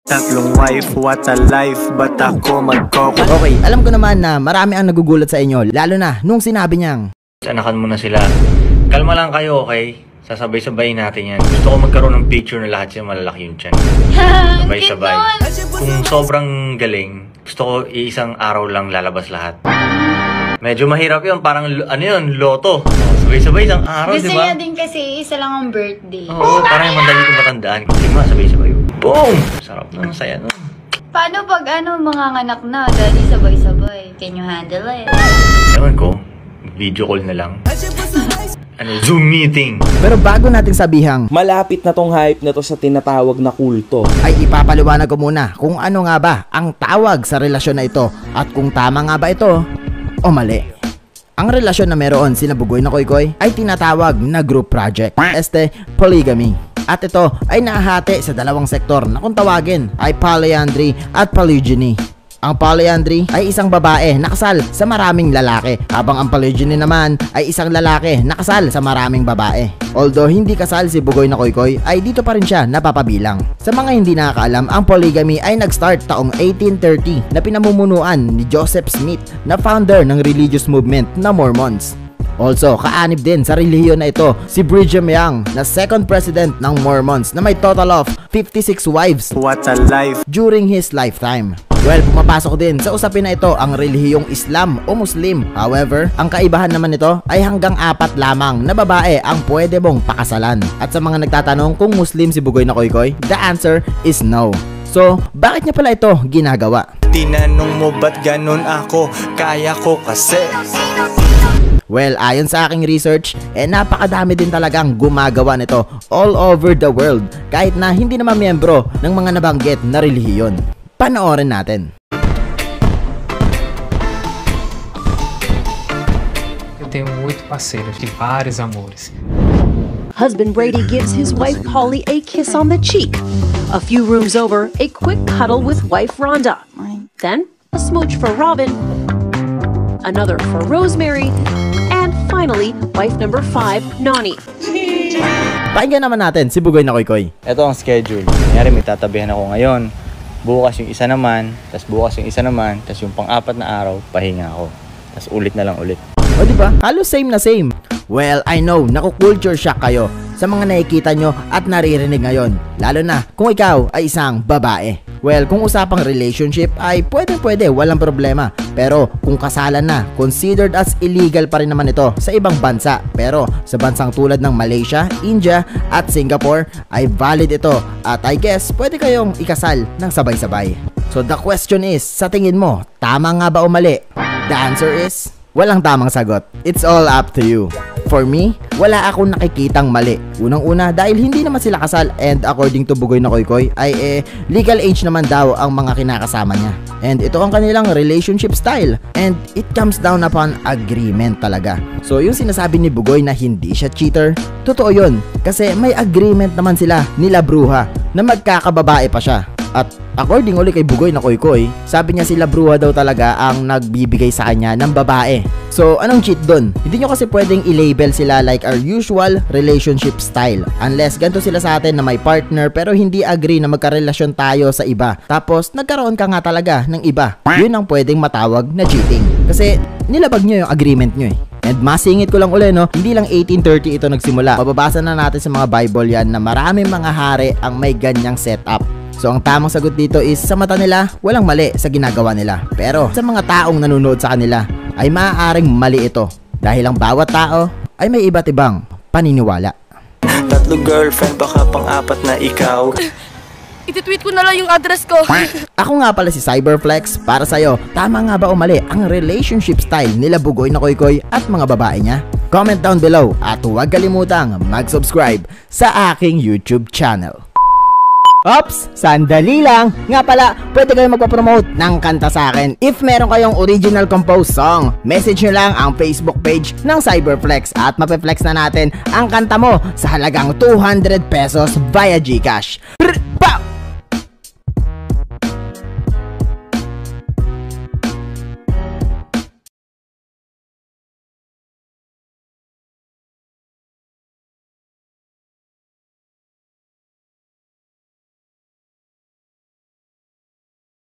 Tatlong wife, what a life, ba't ako magkoko? Okay, alam ko naman na marami ang nagugulat sa inyo, lalo na nung sinabi niyang anakan mo na sila. Kalma lang kayo, okay? Sasabay-sabayin natin yan. Gusto ko magkaroon ng picture na lahat sila malalaki yung tiyan. Sabay-sabay. Kung sobrang galing, gusto ko iisang araw lang lalabas lahat. Medyo mahirap yun, parang ano yun, loto. Sabay-sabay isang araw, di ba? Gusto niya din kasi isa lang ang birthday. Oo, parang yung mandali kong matandaan. Lima, sabay-sabay. Boom! Sarap nun, saya nun. Paano pag manganganak na, daddy sabay-sabay? Can you handle it? Ewan ko, video call na lang. Zoom meeting. Pero bago natin sabihang malapit na tong hype na to sa tinatawag na kulto, ay ipapaliwanag ko muna kung ano nga ba ang tawag sa relasyon na ito at kung tama nga ba ito o mali. Ang relasyon na meron sina Bugoy na Koykoy ay tinatawag na group project, polygamy. At ito ay nahahati sa dalawang sektor na kung tawagin ay polyandry at polygyny. Ang polyandry ay isang babae na kasal sa maraming lalaki, habang ang polygyny naman ay isang lalaki na kasal sa maraming babae. Although hindi kasal si Bugoy na Koykoy, ay dito pa rin siya napapabilang. Sa mga hindi nakakaalam, ang polygamy ay nag-start taong 1830 na pinamumunuan ni Joseph Smith na founder ng religious movement na Mormons. Also, kaanib din sa relihiyon na ito si Brigham Young na second president ng Mormons na may total of 56 wives. What a life. During his lifetime. Well, pumapasok din sa usapin na ito ang relihiyong Islam o Muslim. However, ang kaibahan naman nito ay hanggang 4 lamang na babae ang pwede mong pakasalan. At sa mga nagtatanong kung Muslim si Bugoy na Koykoy, the answer is no. So, bakit niya pala ito ginagawa? Tinanong mo ba't ganun ako? Kaya ko kasi. Well, ayon sa aking research, napakadami din talagang gumagawa nito all over the world kahit na hindi naman miyembro ng mga nabanggit na relihiyon. Panoorin natin. Eu tenho 8 parceiras de vários amores. Husband Brady gives his wife Polly a kiss on the cheek. A few rooms over, a quick cuddle with wife Rhonda. Then, a smooch for Robin. Another for Rosemary. And finally, wife number 5, Nani. Pakinggan naman natin si Bugoy na Koykoy. Ito ang schedule. Kanyari may tatabihan ako ngayon. Bukas yung isa naman, tas bukas yung isa naman, tas yung pang-4 na araw, pahinga ako. Tas ulit na lang ulit. O diba? Halos same na same. Well, I know, naku-culture shock kayo sa mga nakikita nyo at naririnig ngayon. Lalo na kung ikaw ay isang babae. Well, kung usapang relationship ay pwede, walang problema. Pero kung kasalan na, considered as illegal pa rin naman ito sa ibang bansa. Pero sa bansang tulad ng Malaysia, India at Singapore ay valid ito. At I guess pwede kayong ikasal ng sabay-sabay. So the question is, sa tingin mo, tama nga ba o mali? The answer is, walang tamang sagot. It's all up to you. For me, wala akong nakikitang mali. Unang-una dahil hindi naman sila kasal and according to Bugoy na Koykoy ay legal age naman daw ang mga kinakasama niya. And ito ang kanilang relationship style and it comes down upon agreement talaga. So yung sinasabi ni Bugoy na hindi siya cheater, totoo yun. Kasi may agreement naman sila nila bruha na magkakababae pa siya. At according ulit kay Bugoy na Koykoy, sabi niya sila bruha daw talaga ang nagbibigay sa kanya ng babae. So anong cheat dun? Hindi nyo kasi pwedeng i-label sila like our usual relationship style. Unless ganito sila sa atin na may partner pero hindi agree na magkarelasyon tayo sa iba. Tapos nagkaroon ka nga talaga ng iba. Yun ang pwedeng matawag na cheating. Kasi nilabag nyo yung agreement nyo eh. And masingit ko lang uli no, hindi lang 1830 ito nagsimula. Mababasa na natin sa mga Bible yan na maraming mga hari ang may ganyang setup. So ang tamang sagot dito is sa mata nila, walang mali sa ginagawa nila. Pero sa mga taong nanonood sa kanila, ay maaaring mali ito. Dahil ang bawat tao ay may iba't ibang paniniwala. 3 girlfriend, baka pang-4 na ikaw. Iti-tweet ko na lang yung address ko. Ako nga pala si Cyberflex. Para sa'yo, tama nga ba o mali ang relationship style nila Bugoy na Koykoy at mga babae niya? Comment down below at huwag kalimutang mag-subscribe sa aking YouTube channel. Ops! Sandali lang! Nga pala, pwede kayong magpapromote ng kanta sa akin. If meron kayong original composed song, message nyo lang ang Facebook page ng Cyberflex at mapeflex na natin ang kanta mo sa halagang 200 pesos via GCash.